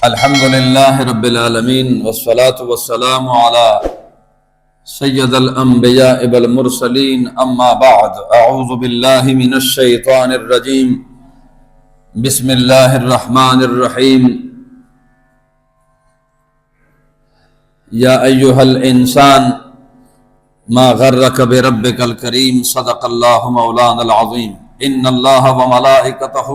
الحمد للہ رب العالمین والصلاة والسلام علی سید الانبیاء والمرسلین اما بعد اعوذ باللہ من الشیطان الرجیم بسم اللہ الرحمن الرحیم یا ایہا الانسان ما غرک بربک الکریم صدق اللہ مولانا العظیم ان اللہ وملائکتہ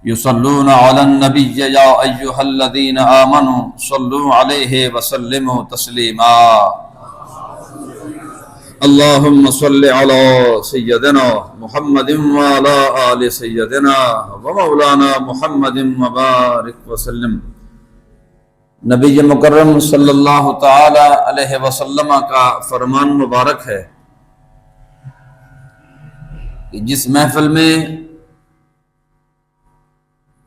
یصلون علی النبی یا ایہا الذین آمنوا صلوا علیہ وسلموا تسلیما اللہم صل علی سیدنا محمد وعلی آل سیدنا ومولانا محمد مبارک وسلم۔ نبی مکرم صلی اللہ تعالی علیہ وسلم کا فرمان مبارک ہے کہ جس محفل میں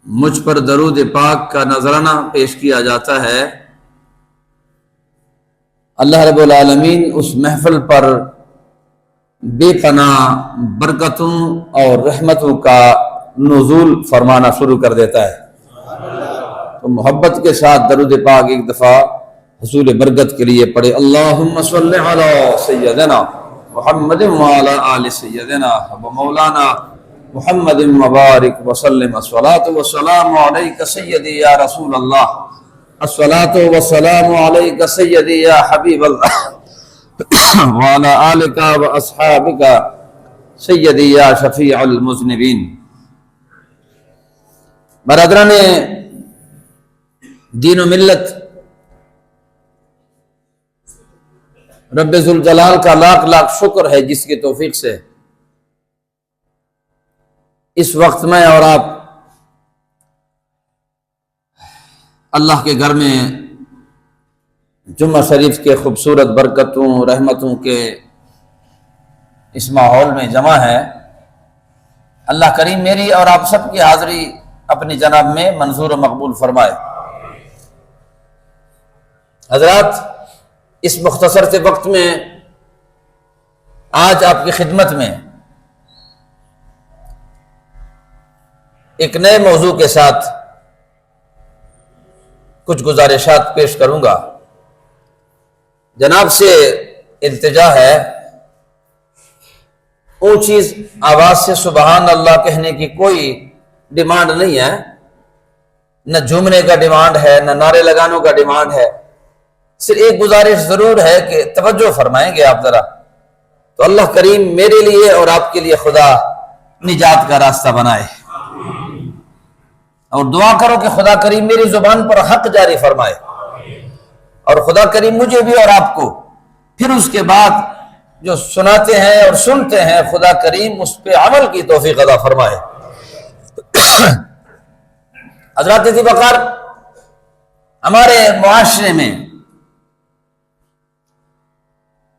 مجھ پر درود پاک کا نذرانہ پیش کیا جاتا ہے، اللہ رب العالمین اس محفل پر بے پناہ برکتوں اور رحمتوں کا نزول فرمانا شروع کر دیتا ہے۔ تو محبت کے ساتھ درود پاک ایک دفعہ حصول برکت کے لیے پڑھے، اللہم صل علی سیدنا محمد وعلی آل سیدنا ومولانا محمد مبارک وسلم۔ الصلاة والسلام علیک سیدی یا رسول اللہ، الصلاة والسلام علیک سیدی یا حبیب اللہ وعلی آلک واصحابک سیدی یا شفیع المذنبین۔ برادران دین و ملت، رب ذوالجلال کا لاکھ لاکھ شکر ہے جس کی توفیق سے اس وقت میں اور آپ اللہ کے گھر میں جمعہ شریف کے خوبصورت برکتوں رحمتوں کے اس ماحول میں جمع ہے۔ اللہ کریم میری اور آپ سب کی حاضری اپنی جناب میں منظور و مقبول فرمائے۔ حضرات، اس مختصر سے وقت میں آج آپ کی خدمت میں ایک نئے موضوع کے ساتھ کچھ گزارشات پیش کروں گا۔ جناب سے التجا ہے، اونچی آواز سے سبحان اللہ کہنے کی کوئی ڈیمانڈ نہیں ہے، نہ جھومنے کا ڈیمانڈ ہے، نہ نعرے لگانے کا ڈیمانڈ ہے۔ صرف ایک گزارش ضرور ہے کہ توجہ فرمائیں گے آپ ذرا، تو اللہ کریم میرے لیے اور آپ کے لیے خدا نجات کا راستہ بنائے، اور دعا کرو کہ خدا کریم میری زبان پر حق جاری فرمائے، اور خدا کریم مجھے بھی اور آپ کو پھر اس کے بعد جو سناتے ہیں اور سنتے ہیں خدا کریم اس پہ عمل کی توفیق عطا فرمائے۔ حضرات ذی وقار، ہمارے معاشرے میں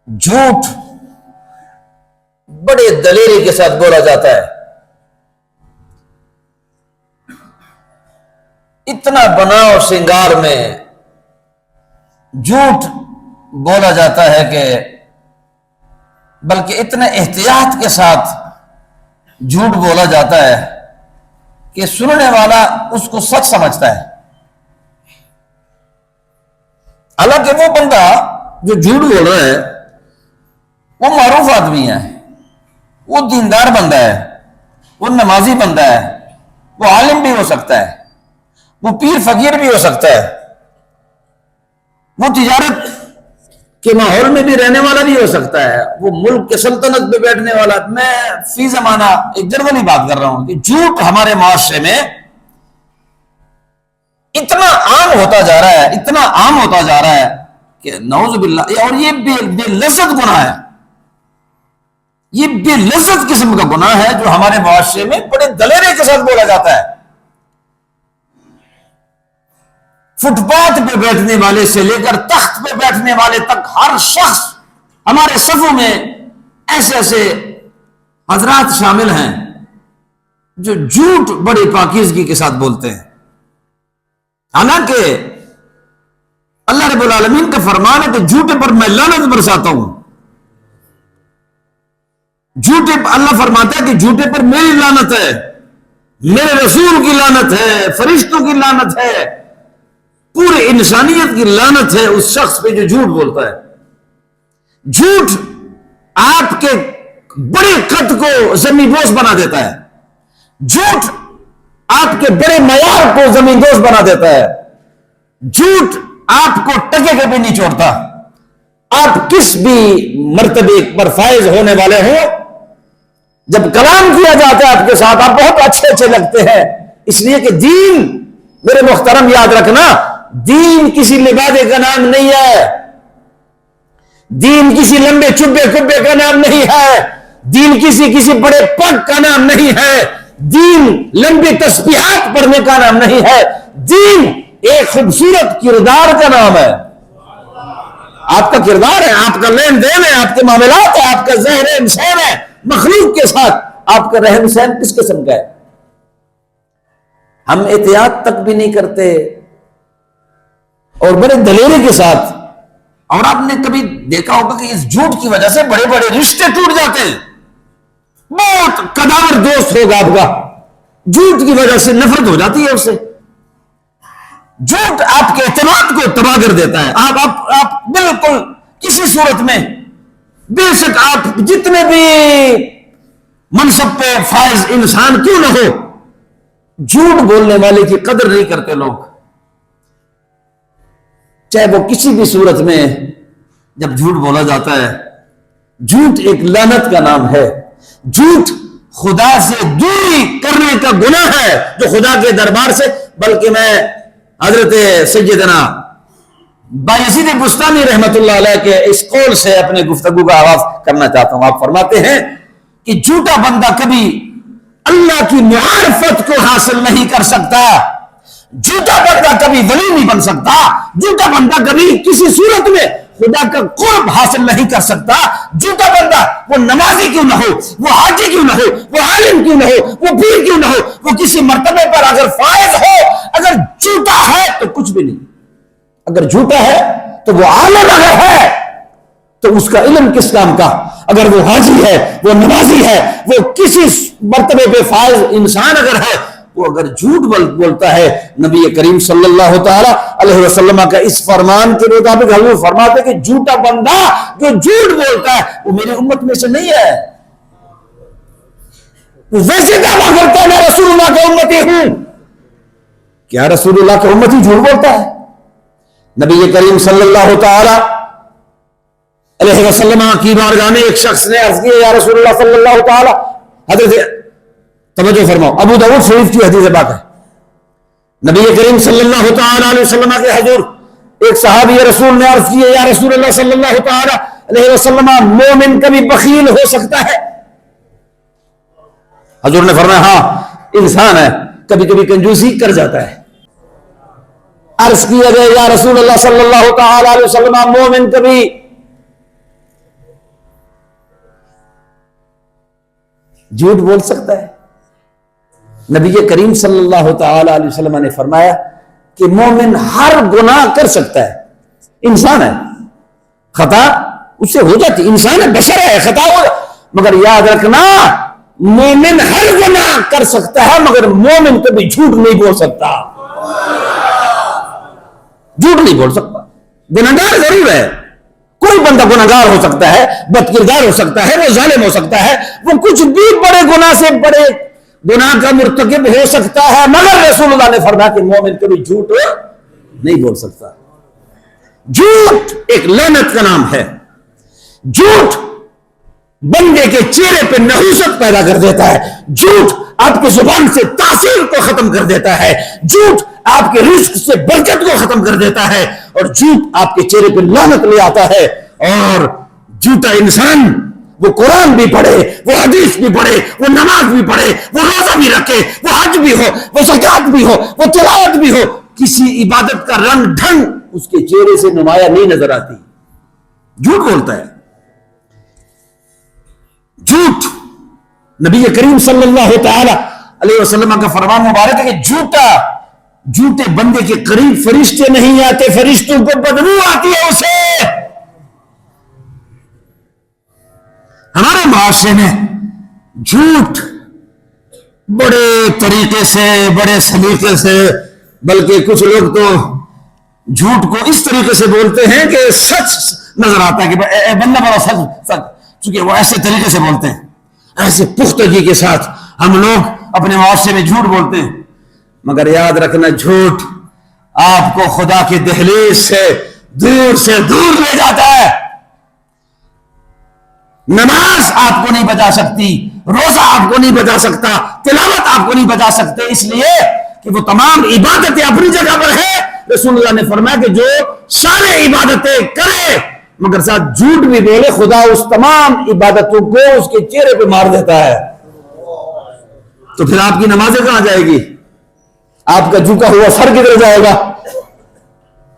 جھوٹ بڑے دلیری کے ساتھ بولا جاتا ہے، اتنا بنا اور سنگار میں جھوٹ بولا جاتا ہے کہ بلکہ اتنے احتیاط کے ساتھ جھوٹ بولا جاتا ہے کہ سننے والا اس کو سچ سمجھتا ہے، حالانکہ وہ بندہ جو جھوٹ بول رہا ہے وہ معروف آدمی ہے، وہ دیندار بندہ ہے، وہ نمازی بندہ ہے، وہ عالم بھی ہو سکتا ہے، وہ پیر فقیر بھی ہو سکتا ہے، وہ تجارت کے ماحول میں بھی رہنے والا بھی ہو سکتا ہے، وہ ملک کے سلطنت پہ بیٹھنے والا۔ میں فی زمانہ ایک جنرلی بات کر رہا ہوں کہ جھوٹ ہمارے معاشرے میں اتنا عام ہوتا جا رہا ہے، اتنا عام ہوتا جا رہا ہے کہ نعوذ باللہ، اور یہ بے لذت گناہ ہے، یہ بے لذت قسم کا گناہ ہے جو ہمارے معاشرے میں بڑے دلیرے کے ساتھ بولا جاتا ہے۔ فٹ پاتھ پہ بیٹھنے والے سے لے کر تخت پہ بیٹھنے والے تک ہر شخص، ہمارے صفوں میں ایسے ایسے حضرات شامل ہیں جو جھوٹ بڑی پاکیزگی کے ساتھ بولتے ہیں، حالانکہ اللہ رب العالمین کا فرمان ہے کہ جھوٹے پر میں لعنت برساتا ہوں۔ جھوٹے اللہ فرماتا ہے کہ جھوٹے پر میری لعنت ہے، میرے رسول کی لعنت ہے، فرشتوں کی لعنت ہے، پوری انسانیت کی لعنت ہے اس شخص پہ جو جھوٹ بولتا ہے. جھوٹ آپ کے بڑے قد کو زمین دوز بنا دیتا ہے. جھوٹ آپ کے بڑے معیار کو زمین دوز بنا دیتا ہے. جھوٹ آپ کو ٹکے کے بھی نہیں چھوڑتا. آپ کس بھی مرتبے پر فائز ہونے والے ہو، جب کلام کیا جاتا ہے آپ کے ساتھ آپ بہت اچھے لگتے ہیں، اس لیے کہ دین، میرے محترم یاد رکھنا، دین کسی لبادے کا نام نہیں ہے، دین کسی لمبے چبے کبے کا نام نہیں ہے، دین کسی بڑے پگ کا نام نہیں ہے، دین لمبی تسبیحات پڑھنے کا نام نہیں ہے، دین ایک خوبصورت کردار کا نام ہے. آپ کا کردار ہے، آپ کا لین دین ہے، آپ کے معاملات ہے، آپ کا ذہن انسان ہے، مخلوق کے ساتھ آپ کا رہن سہن کس قسم کا ہے. ہم احتیاط تک بھی نہیں کرتے اور بڑے دلیرے کے ساتھ. اور آپ نے کبھی دیکھا ہوگا کہ اس جھوٹ کی وجہ سے بڑے بڑے رشتے ٹوٹ جاتے ہیں. بہت قداور دوست ہوگا آپ کا، جھوٹ کی وجہ سے نفرت ہو جاتی ہے اس سے. جھوٹ آپ کے اعتماد کو تباہ کر دیتا ہے. آپ بالکل کسی صورت میں، بے شک آپ جتنے بھی منصب پہ فائز انسان کیوں نہ ہو، جھوٹ بولنے والے کی قدر نہیں کرتے لوگ. چاہے وہ کسی بھی صورت میں جب جھوٹ بولا جاتا ہے، جھوٹ ایک لعنت کا نام ہے. جھوٹ خدا سے دوری کرنے کا گناہ ہے جو خدا کے دربار سے. بلکہ میں حضرت سیدنا بایزید بستانی رحمت اللہ علیہ کے اس قول سے اپنے گفتگو کا آغاز کرنا چاہتا ہوں. آپ فرماتے ہیں کہ جھوٹا بندہ کبھی اللہ کی معرفت کو حاصل نہیں کر سکتا، جھوٹا بندہ کبھی ولی نہیں بن سکتا، جھوٹا بندہ کبھی کسی صورت میں خدا کا قرب حاصل نہیں کر سکتا. جھوٹا بندہ وہ نمازی کیوں نہ ہو، وہ حاجی کیوں نہ ہو، وہ عالم کیوں نہ ہو، وہ پیر کیوں نہ ہو، وہ کسی مرتبے پر اگر فائز ہو، اگر جھوٹا ہے تو کچھ بھی نہیں. اگر جھوٹا ہے تو وہ عالم اگر ہے تو اس کا علم کس کام کا. اگر وہ حاجی ہے، وہ نمازی ہے، وہ کسی مرتبے پہ فائز انسان اگر ہے، وہ اگر جھوٹ بولتا ہے. نبی کریم صلی اللہ تعالی علیہ وسلم کا اس فرمان کے مطابق حضور فرماتے کہ جھوٹا بندہ جو جھوٹ بولتا ہے وہ میری امت میں سے نہیں ہے. وہ ویسے دعویٰ کرتا ہے میں رسول اللہ کا امتی ہوں. کیا رسول اللہ کا امتی جھوٹ بولتا ہے؟ نبی کریم صلی اللہ تعالی علیہ وسلم کی بارگاہ میں ایک شخص نے عرض کیا یا رسول اللہ صلی اللہ تعالی، حضرت توجہ فرماؤ، ابو داؤد شریف کی حدیث بات ہے. نبی کریم صلی اللہ تعالی علیہ وسلم کے حضور ایک صحابی رسول نے عرض کیا یا رسول اللہ صلی اللہ تعالی علیہ وسلم، مومن کبھی بخیل ہو سکتا ہے؟ حضور نے فرمایا ہاں، انسان ہے کبھی کبھی کنجوسی کر جاتا ہے. عرض کیا گیا یا رسول اللہ صلی اللہ تعالی علیہ وسلم، مومن کبھی جھوٹ بول سکتا ہے؟ نبی کریم صلی اللہ تعالی علیہ وسلم نے فرمایا کہ مومن ہر گناہ کر سکتا ہے. انسان ہے، خطا اس سے ہو جاتی، انسان ہے، بشر ہے، خطا ہو، مگر یاد رکھنا مومن ہر گناہ کر سکتا ہے مگر مومن کبھی جھوٹ نہیں بول سکتا. جھوٹ نہیں بول سکتا. گناہگار ضرور ہے، کوئی بندہ گناہگار ہو سکتا ہے، بد کردار ہو سکتا ہے، وہ ظالم ہو سکتا ہے، وہ کچھ بھی بڑے گناہ سے بڑے گناہ کا مرتکب ہو سکتا ہے، مگر رسول اللہ نے فرمایا کہ مومن کبھی جھوٹ نہیں بول سکتا. جھوٹ ایک لعنت کا نام ہے. جھوٹ بندے کے چہرے پہ نحوست پیدا کر دیتا ہے. جھوٹ آپ کی زبان سے تاثیر کو ختم کر دیتا ہے. جھوٹ آپ کے رزق سے برکت کو ختم کر دیتا ہے، اور جھوٹ آپ کے چہرے پہ لعنت لے آتا ہے. اور جھوٹا انسان وہ قرآن بھی پڑھے، وہ حدیث بھی پڑھے، وہ نماز بھی پڑھے، وہ روزہ بھی رکھے، وہ حج بھی ہو، وہ زکات بھی ہو، وہ تلاوت بھی ہو، کسی عبادت کا رنگ ڈھنگ اس کے چہرے سے نمایاں نہیں نظر آتی. جھوٹ بولتا ہے. جھوٹ نبی کریم صلی اللہ تعالی علیہ وسلم کا فرمان مبارک ہے کہ جھوٹے بندے کے قریب فرشتے نہیں آتے، فرشتوں کو بدبو آتی ہے اسے. ہمارے معاشرے میں جھوٹ بڑے طریقے سے، بڑے سلیقے سے، بلکہ کچھ لوگ تو جھوٹ کو اس طریقے سے بولتے ہیں کہ سچ نظر آتا ہے کہ اے بندہ بڑا سچ سچ، چونکہ وہ ایسے طریقے سے بولتے ہیں، ایسے پختگی کے ساتھ ہم لوگ اپنے معاشرے میں جھوٹ بولتے ہیں. مگر یاد رکھنا جھوٹ آپ کو خدا کی دہلیز سے دور لے جاتا ہے. نماز آپ کو نہیں بچا سکتی، روزہ آپ کو نہیں بچا سکتا، تلاوت آپ کو نہیں بچا سکتے، اس لیے کہ وہ تمام عبادتیں اپنی جگہ پر ہے. رسول اللہ نے فرمایا کہ جو سارے عبادتیں کرے مگر ساتھ جھوٹ بھی بولے، خدا اس تمام عبادتوں کو اس کے چہرے پہ مار دیتا ہے. تو پھر آپ کی نمازیں کہاں جائے گی؟ آپ کا جھکا ہوا سر کدھر جائے گا؟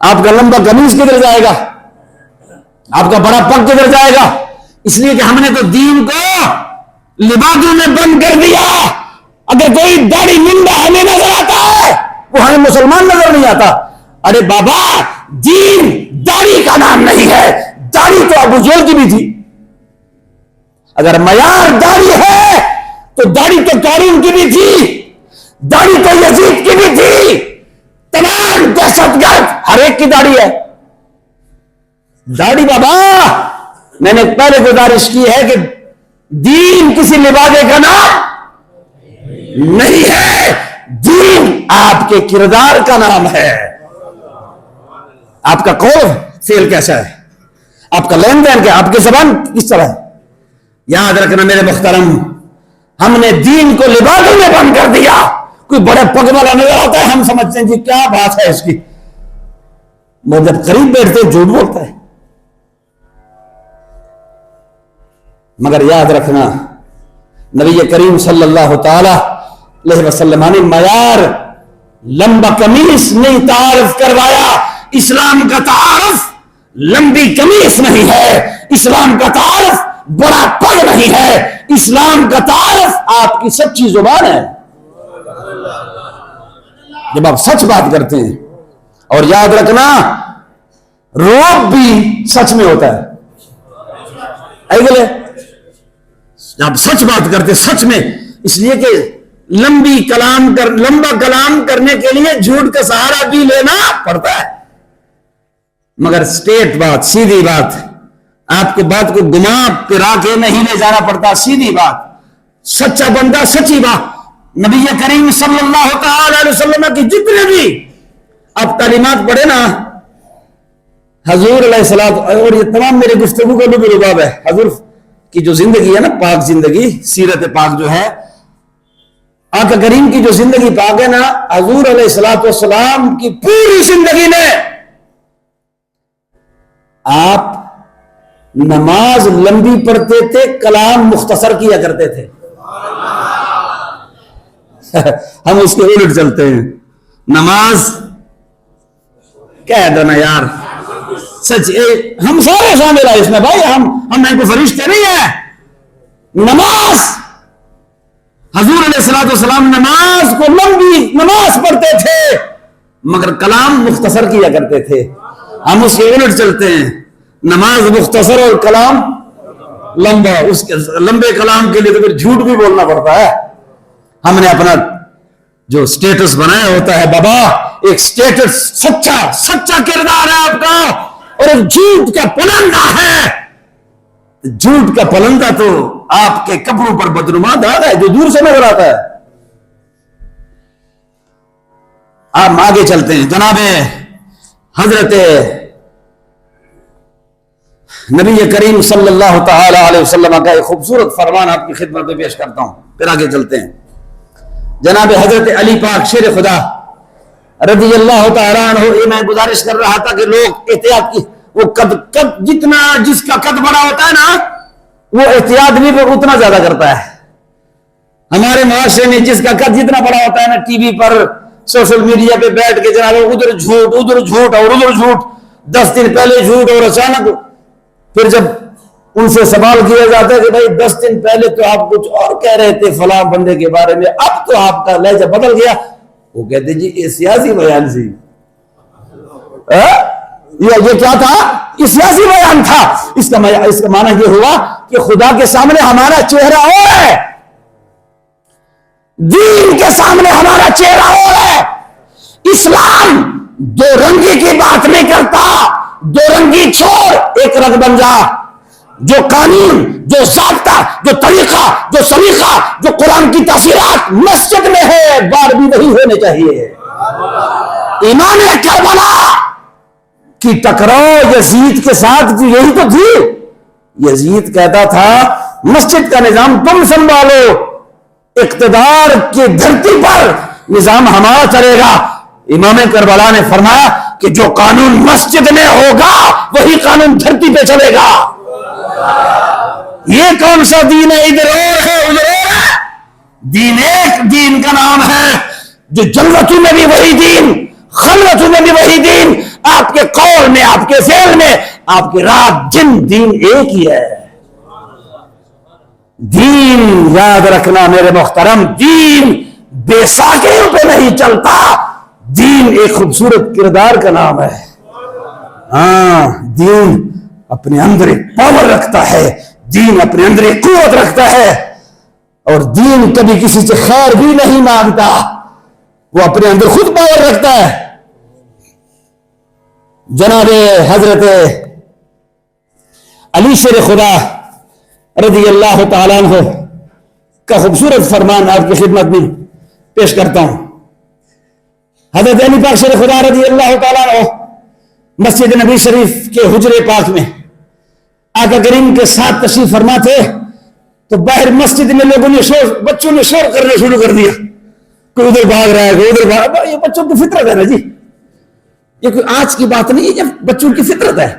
آپ کا لمبا قمیص کدھر جائے گا؟ آپ کا بڑا پگ کدھر جائے گا؟ اس لیے کہ ہم نے تو دین کو لبادوں میں بند کر دیا. اگر کوئی داڑھی منڈا ہمیں نظر آتا ہے وہ ہمیں مسلمان نظر نہیں آتا. ارے بابا، دین داڑھی کا نام نہیں ہے، داڑھی تو ابو جہل کی بھی تھی. اگر معیار داڑھی ہے تو داڑھی تو قارون کی بھی تھی، داڑھی تو یزید کی بھی تھی. تمام دہشت گرد ہر ایک کی داڑھی ہے. داڑھی بابا، میں نے پہلے گزارش کی ہے کہ دین کسی لبادے کا نام نہیں ہے، دین آپ کے کردار کا نام ہے. آپ کا قول فعل کیسا ہے، آپ کا لین دین کیا، آپ کی زبان کس طرح ہے. یاد رکھنا میرے محترم، ہم نے دین کو لبادوں میں بند کر دیا. کوئی بڑے پگ والا نظر آتا ہے ہم سمجھتے ہیں جی کیا بات ہے اس کی، وہ جب قریب بیٹھتے جھوٹ بولتا ہے. مگر یاد رکھنا نبی کریم صلی اللہ تعالی علیہ وسلم نے معیار لمبا قمیص نہیں تعارف کروایا. اسلام کا تعارف لمبی قمیص نہیں ہے، اسلام کا تعارف بڑا پگ نہیں ہے، اسلام کا تعارف آپ کی سچی زبان ہے. جب آپ سچ بات کرتے ہیں، اور یاد رکھنا روب بھی سچ میں ہوتا ہے. بولے آپ سچ بات کرتے سچ میں، اس لیے کہ لمبا کلام کرنے کے لیے جھوٹ کا سہارا بھی لینا پڑتا ہے. مگر سٹیٹ بات، سیدھی بات، آپ کو بات کو گما پھرا کے نہیں لے جانا پڑتا، سیدھی بات، سچا بندہ سچی بات. نبی کریم صلی اللہ تعالی علیہ وسلم کی جتنے بھی آپ تعلیمات پڑھے نا، حضور علیہ السلام، اور یہ تمام میرے گفتگو کا لب لباب ہے، حضور کی جو زندگی ہے نا، پاک زندگی، سیرت پاک جو ہے، آقا کریم کی جو زندگی پاک ہے نا، حضور علیہ السلام کی پوری زندگی میں آپ نماز لمبی پڑھتے تھے، کلام مختصر کیا کرتے تھے. ہم اس کے الٹ چلتے ہیں. نماز کہہ دو نا یار، سچ ہم سارے شامل ہیں اس میں بھائی، ہم کو فرشتے نہیں ہیں. نماز حضور علیہ السلام نماز کو لمبی نماز پڑھتے تھے مگر کلام مختصر کیا کرتے تھے. ہم اس کے الٹ چلتے ہیں، نماز مختصر اور کلام لمبا. اس کے لمبے کلام کے لیے تو پھر جھوٹ بھی بولنا پڑتا ہے. ہم نے اپنا جو سٹیٹس بنایا ہوتا ہے بابا، ایک سٹیٹس سچا کردار ہے آپ کا، اور ایک جھوٹ کا پلندہ ہے. جھوٹ کا پلندہ تو آپ کے کپڑوں پر بدنما داغ ہے جو دور سے نظر آتا ہے. آپ آگے چلتے ہیں. جناب حضرت نبی کریم صلی اللہ تعالی علیہ وسلم کا ایک خوبصورت فرمان آپ کی خدمت میں پیش کرتا ہوں، پھر آگے چلتے ہیں. جناب حضرت علی پاک شیر خدا رضی اللہ تعالی عنہ، یہ میں گزارش کر رہا تھا کہ لوگ احتیاط کی، وہ قد جتنا جس کا قد بڑا ہوتا ہے نا وہ احتیاط بھی اتنا زیادہ کرتا ہے. ہمارے معاشرے میں جس کا قد جتنا بڑا ہوتا ہے نا، ٹی وی پر سوشل میڈیا پہ بیٹھ کے جناب ادھر جھوٹ اور ادھر جھوٹ، 10 دن پہلے جھوٹ، اور اچانک پھر جب ان سے سوال کیا جاتا ہے کہ بھائی 10 دن پہلے تو آپ کچھ اور کہہ رہے تھے فلاں بندے کے بارے میں، اب تو آپ کا لہجہ بدل گیا. وہ کہتے جی یہ سیاسی بیان سی، یہ کیا تھا؟ یہ سیاسی بیان تھا. اس کا معنی یہ ہوا کہ خدا کے سامنے ہمارا چہرہ اور ہے، دین کے سامنے ہمارا چہرہ اور ہے. اسلام دو رنگی کی بات نہیں کرتا، دو رنگی چھوڑ، ایک رنگ بن جا۔ جو قانون، جو ضابطہ، جو طریقہ، جو سلیقہ، جو قرآن کی تفسیرات مسجد میں ہے، باہر بھی وہی ہونے چاہیے۔ امام کربلا کی ٹکراؤ یزید کے ساتھ یہی تو تھی۔ یزید کہتا تھا مسجد کا نظام تم سنبھالو، اقتدار کی دھرتی پر نظام ہمارا چلے گا۔ امام کربلا نے فرمایا کہ جو قانون مسجد میں ہوگا وہی قانون دھرتی پہ چلے گا۔ یہ کون سا دین ہے؟ ادھر اور ہے ادھر اور ہے، دین ایک دین کا نام ہے جو جلوتوں میں بھی وہی دین، خلوتوں میں بھی وہی دین، آپ کے قول میں، آپ کے فعل میں، آپ کے رات دن دین ایک ہی ہے۔ دین یاد رکھنا میرے محترم، دین بے ساکیوں پہ نہیں چلتا، دین ایک خوبصورت کردار کا نام ہے۔ ہاں، دین اپنے اندر ایک پاور رکھتا ہے، دین اپنے اندر ایک قوت رکھتا ہے، اور دین کبھی کسی سے خیر بھی نہیں مانگتا، وہ اپنے اندر خود پاور رکھتا ہے۔ جناب حضرت علی شیر خدا رضی اللہ تعالیٰ عنہ کا خوبصورت فرمان آپ کی خدمت میں پیش کرتا ہوں۔ حضرت علی پاک شیر خدا رضی اللہ تعالیٰ عنہ مسجد نبی شریف کے حجرے پاک میں آقا کریم کے ساتھ تشریف فرما تھے، تو باہر مسجد میں لوگوں نے بچوں نے شور کرنا شروع کر دیا، کوئی ادھر بھاگ رہا ہے، کوئی ادھر بھاگ رہا ہے۔ یہ بچوں کی فطرت ہے نا جی، یہ کوئی آج کی بات نہیں ہے، یہ بچوں کی فطرت ہے۔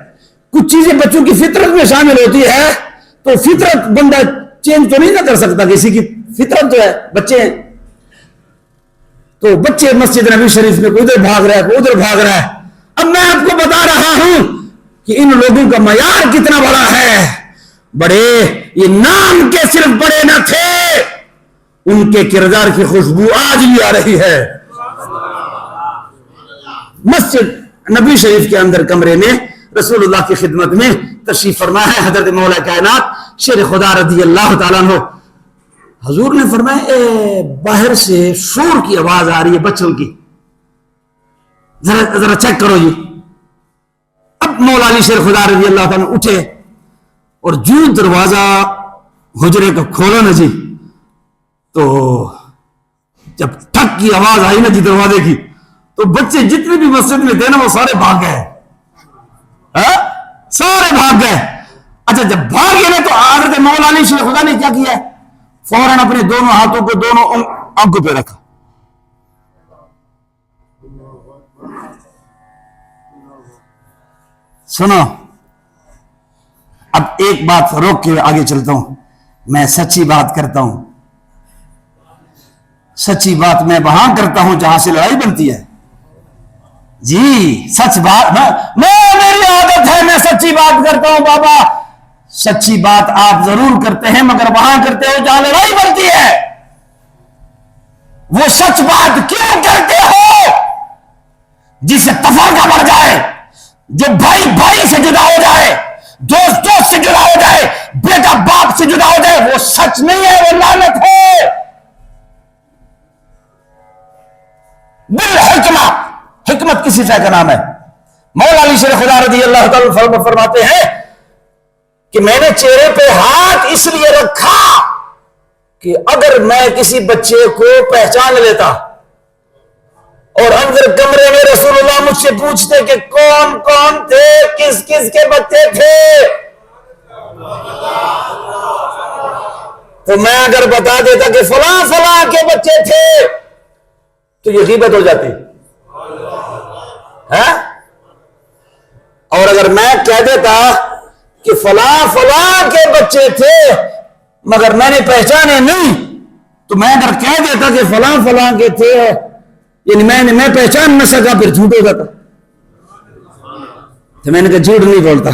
کچھ چیزیں بچوں کی فطرت میں شامل ہوتی ہے تو فطرت بندہ چینج تو نہیں نہ کر سکتا، کسی کی فطرت جو ہے، بچے ہیں تو بچے مسجد نبی شریف میں کوئی ادھر بھاگ رہا ہے، کوئی ادھر بھاگ رہا ہے۔ اب میں آپ کو بتا رہا ہوں کہ ان لوگوں کا معیار کتنا بڑا ہے۔ بڑے، یہ نام کے صرف بڑے نہ تھے، ان کے کردار کی خوشبو آج بھی آ رہی ہے۔ مسجد نبی شریف کے اندر کمرے میں رسول اللہ کی خدمت میں تشریف فرما ہے حضرت مولا کائنات شیر خدا رضی اللہ تعالیٰ عنہ۔ حضور نے فرمایا باہر سے شور کی آواز آ رہی ہے بچوں کی، ذرا چیک کرو جی۔ اب مولا علی شیر خدا رضی اللہ تعالیٰ عنہ اٹھے اور جو دروازہ حجرے کا کھولا نا جی، تو جب ٹھک کی آواز آئی نا جی دروازے کی، تو بچے جتنے بھی مسجد میں تھے نا وہ سارے بھاگ گئے، سارے بھاگ گئے۔ اچھا جب بھاگ گئے تو حضرت مولا علی شیر خدا نے کیا کیا ہے؟ فوراً اپنے دونوں ہاتھوں کو دونوں آنکھوں پہ رکھا، سنو اب ایک بات روک کے آگے چلتا ہوں، میں سچی بات کرتا ہوں، سچی بات میں وہاں کرتا ہوں جہاں سے لڑائی بنتی ہے جی، سچ بات میری عادت ہے، میں سچی بات کرتا ہوں بابا۔ سچی بات آپ ضرور کرتے ہیں مگر وہاں کرتے ہو جہاں لڑائی بنتی ہے۔ وہ سچ بات کیوں کرتے ہو جس سے تفرقہ بڑھ جائے، جو بھائی بھائی سے جدا ہو جائے، دوست دوست سے جدا ہو جائے، بیٹا باپ سے جدا ہو جائے، وہ سچ نہیں ہے، وہ لعنت ہے۔ بالحکمہ، حکمت کسی شے کا نام ہے۔ مولا علی شیر خدا رضی اللہ تعالیٰ فرماتے ہیں کہ میں نے چہرے پہ ہاتھ اس لیے رکھا کہ اگر میں کسی بچے کو پہچان لیتا اور اندر کمرے میں رسول اللہ مجھ سے پوچھتے کہ کون کون تھے، کس کس کے بچے تھے، تو میں اگر بتا دیتا کہ فلاں فلاں کے بچے تھے تو یہ غیبت ہو جاتی ہے۔ اور اگر میں کہہ دیتا کہ فلاں فلاں کے بچے تھے مگر میں نے پہچانے نہیں، تو میں اگر کہہ دیتا کہ فلاں فلاں کے تھے، یعنی میں پہچان نہ سکا، پھر جھوٹ ہو جاتا۔ تو میں نے کہا جھوٹ نہیں بولتا،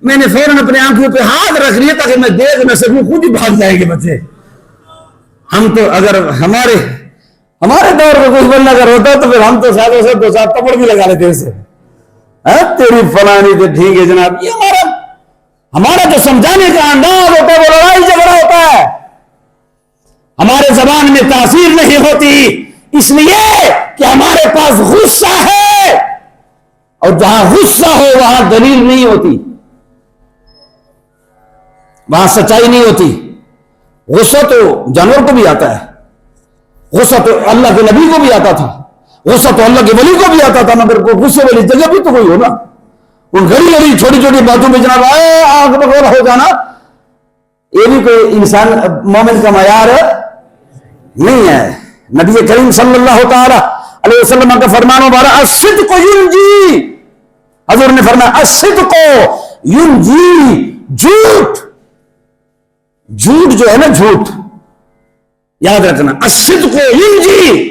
میں نے فوراً اپنے آنکھوں پہ ہاتھ رکھ لیا تاکہ میں دیکھ نہ سکوں، خود ہی بھاگ جائے گے بچے۔ ہم تو اگر ہمارے دور میں کچھ بننا اگر ہوتا تو پھر ہم تو ساتھوں سے دو ساتھ تپڑ بھی لگا لیتے اسے، تیری فلانی تو ٹھیک ہے جناب۔ یہ ہمارا جو سمجھانے کا انداز ہوتا ہے وہ لڑائی جھگڑا ہوتا ہے، ہمارے زبان میں تاثیر نہیں ہوتی، اس لیے کہ ہمارے پاس غصہ ہے، اور جہاں غصہ ہو وہاں دلیل نہیں ہوتی، وہاں سچائی نہیں ہوتی۔ غصہ تو جانور کو بھی آتا ہے، غصہ تو اللہ کے نبی کو بھی آتا تھا، غصہ تو اللہ کے ولی کو بھی آتا تھا، مگر غصے والی جگہ بھی تو کوئی ہو نا۔ ان گھڑی گھڑی چھوٹی چھوٹی باتوں میں جناب آگ بگولا ہو جانا، یہ بھی کوئی انسان مومن کا معیار نہیں ہے۔ نبی کریم صلی اللہ تعالی علیہ وسلم کا فرمان مبارک الصدق ینجی، حضور نے فرمایا الصدق ینجی، جھوٹ، جھوٹ جو ہے نا، جھوٹ یاد رکھنا، الصدق ینجی،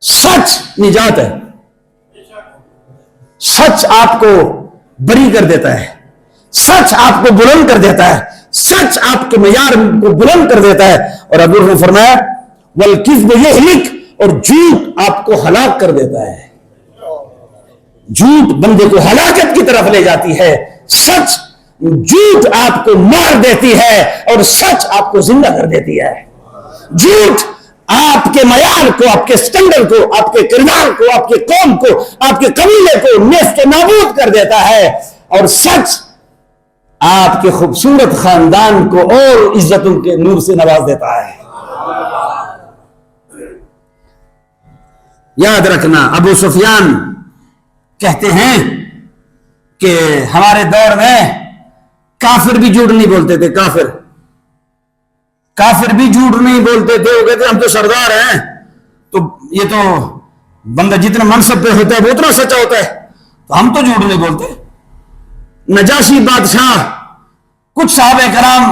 سچ نجات ہے، سچ آپ کو بری کر دیتا ہے، سچ آپ کو بلند کر دیتا ہے، سچ آپ کے معیار کو بلند کر دیتا ہے۔ اور حضور نے فرمایا والکذب یہلک، اور جھوٹ آپ کو ہلاک کر دیتا ہے، جھوٹ بندے کو ہلاکت کی طرف لے جاتی ہے، سچ جھوٹ آپ کو مار دیتی ہے اور سچ آپ کو زندہ کر دیتی ہے۔ جھوٹ آپ کے معیار کو، آپ کے سٹینڈرڈ کو، آپ کے کردار کو، آپ کے قوم کو، آپ کے قبیلے کو نیست و نابود کر دیتا ہے، اور سچ آپ کے خوبصورت خاندان کو اور عزتوں کے نور سے نواز دیتا ہے۔ یاد رکھنا، ابو سفیان کہتے ہیں کہ ہمارے دور میں کافر بھی جھوٹ نہیں بولتے تھے، کافر بھی جھوٹ نہیں بولتے تھے، وہ کہتے ہیں ہم تو سردار ہیں، تو یہ تو بندہ جتنا منصب پہ ہوتا ہے وہ اتنا سچا ہوتا ہے، تو ہم تو جھوٹ نہیں بولتے۔ نجاشی بادشاہ، کچھ صحابہ کرام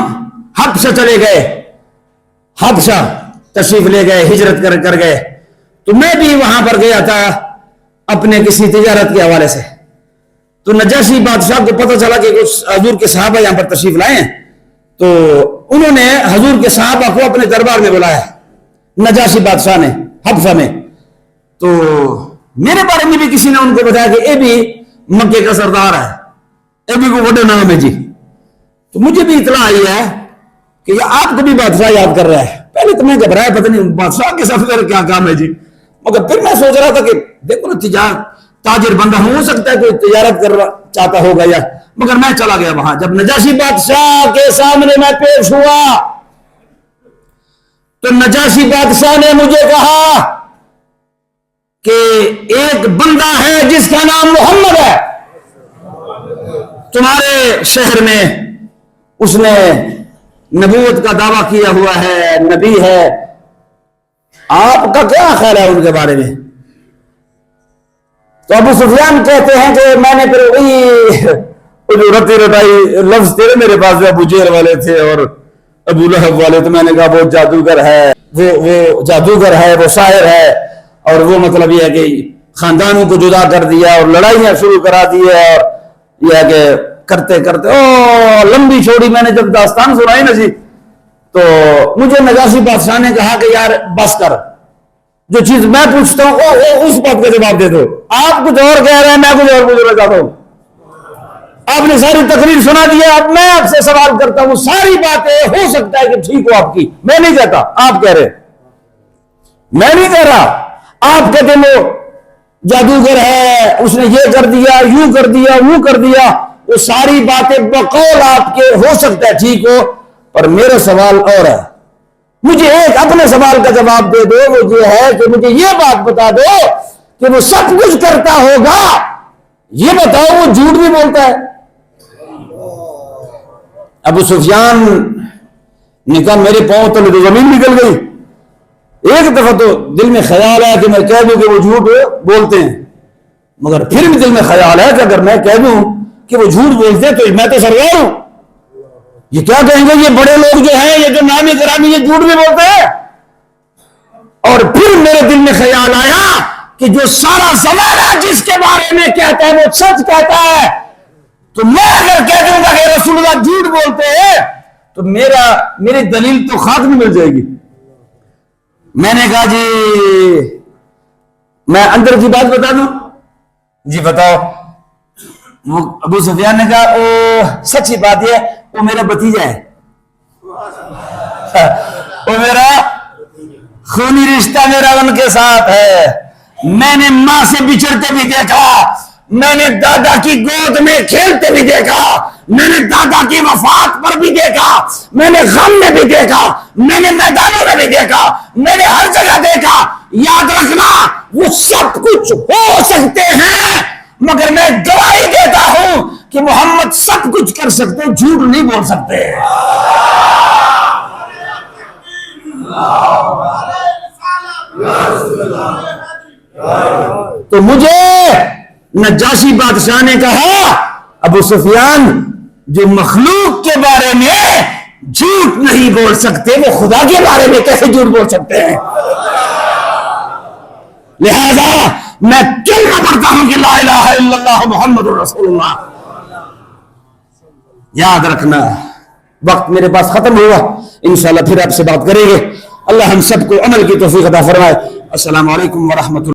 حبشہ چلے گئے، حبشہ تشریف لے گئے، ہجرت کر گئے، تو میں بھی وہاں پر گیا تھا اپنے کسی تجارت کے حوالے سے۔ تو نجاشی بادشاہ کو پتہ چلا کہ کچھ حضور کے صحابہ یہاں پر تشریف لائے ہیں، تو انہوں نے حضور کے صحابہ کو اپنے دربار میں بلایا، نجاشی بادشاہ نے حبشہ میں۔ تو میرے بارے میں بھی کسی نے ان کو بتایا کہ اے بھی مکے کا سردار ہے، اے بھی کو بڑے نام ہے جی۔ تو مجھے بھی اطلاع آئی ہے کہ یہ آپ کو بھی بادشاہ یاد کر رہا ہے۔ پہلے تو میں گھبرایا، پتہ نہیں بادشاہ کے ساتھ میرا کیا کام ہے جی، مگر پھر میں سوچ رہا تھا کہ دیکھو نا، تاجر بندہ ہو سکتا ہے کوئی تجارت کرنا چاہتا ہوگا یا، مگر میں چلا گیا وہاں۔ جب نجاشی بادشاہ کے سامنے میں پیش ہوا تو نجاشی بادشاہ نے مجھے کہا کہ ایک بندہ ہے جس کا نام محمد ہے تمہارے شہر میں، اس نے نبوت کا دعویٰ کیا ہوا ہے، نبی ہے، آپ کا کیا خیال ہے ان کے بارے میں؟ تو ابو سفیان کہتے ہیں کہ میں نے پھر وہی رتی رٹائی لفظ تیرے میرے پاس ابو جہل والے تھے اور ابو لہب والے، تو میں نے کہا وہ جادوگر ہے، وہ جادوگر ہے، وہ شاعر ہے، اور وہ مطلب یہ ہے کہ خاندانوں کو جدا کر دیا اور لڑائیاں شروع کرا دی ہے، اور یہ ہے کہ کرتے کرتے لمبی چھوڑی میں نے جب داستان سنائی نا جی، تو مجھے نجاشی بادشاہ نے کہا کہ یار بس کر، جو چیز میں پوچھتا ہوں اس بات کا جواب دے دو، آپ کچھ اور کہہ رہے ہیں، میں کچھ اور پوچھنا چاہتا ہوں، آپ نے ساری تقریر سنا دی ہے، اب میں آپ سے سوال کرتا ہوں، ساری باتیں ہو سکتا ہے کہ ٹھیک ہو آپ کی، میں نہیں کہتا، آپ کہہ رہے، میں نہیں کہہ رہا، آپ کہتے وہ جادوگر ہے، اس نے یہ کر دیا، یوں کر دیا، وہ کر دیا، وہ ساری باتیں بقول آپ کے ہو سکتا ہے ٹھیک ہو، پر میرا سوال اور ہے، مجھے ایک اپنے سوال کا جواب دے دو، وہ یہ ہے کہ مجھے یہ بات بتا دو کہ وہ سب کچھ کرتا ہوگا، یہ بتاؤ وہ جھوٹ بھی بولتا ہے؟ ابو سفیان نے کہا میرے پاؤں تلے تو زمین نکل گئی، ایک دفعہ تو دل میں خیال ہے کہ میں کہہ دوں کہ وہ جھوٹ بولتے ہیں، مگر پھر بھی دل میں خیال ہے کہ اگر میں کہہ دوں کہ وہ جھوٹ بولتے ہیں تو میں تو سرگار ہوں، یہ کیا کہیں گے یہ بڑے لوگ جو ہیں، یہ جو نامی گرامی، یہ جھوٹ بھی بولتے ہیں۔ اور پھر میرے دل میں خیال آیا کہ جو سارا زمانہ جس کے بارے میں کہتا ہے وہ سچ کہتا ہے، تو میں اگر کہہ دوں گا کہ رسول اللہ جھوٹ بولتے ہیں تو میری دلیل تو ختم مل جائے گی۔ میں نے کہا جی میں اندر کی بات بتا دوں؟ جی بتاؤ۔ وہ ابو سفیان نے کہا سچی بات یہ ہے، وہ میرا بھتیجا ہے، وہ میرا خونی رشتہ میرا ان کے ساتھ ہے. میں نے ماں سے بچھڑتے بھی دیکھا, میں نے دادا کی گود میں کھیلتے بھی دیکھا, میں نے دادا کی وفات پر بھی دیکھا, میں نے غم میں بھی دیکھا, میں نے میدانوں میں بھی دیکھا, میں نے ہر جگہ دیکھا. یاد رکھنا وہ سب کچھ ہو سکتے ہیں, مگر میں گواہی دیتا ہوں کہ محمد سب کچھ کر سکتے, جھوٹ نہیں بول سکتے. تو مجھے نجاشی بادشاہ نے کہا ابو سفیان جو مخلوق کے بارے میں جھوٹ نہیں بول سکتے وہ خدا کے بارے میں کیسے جھوٹ بول سکتے ہیں؟ لہذا میں کلمہ پڑھتا ہوں کہ لا الہ الا اللہ محمد رسول اللہ. یاد رکھنا وقت میرے پاس ختم ہوا, انشاءاللہ پھر آپ سے بات کریں گے. اللہ ہم سب کو عمل کی توفیق عطا فرمائے. السلام علیکم ورحمۃ اللہ.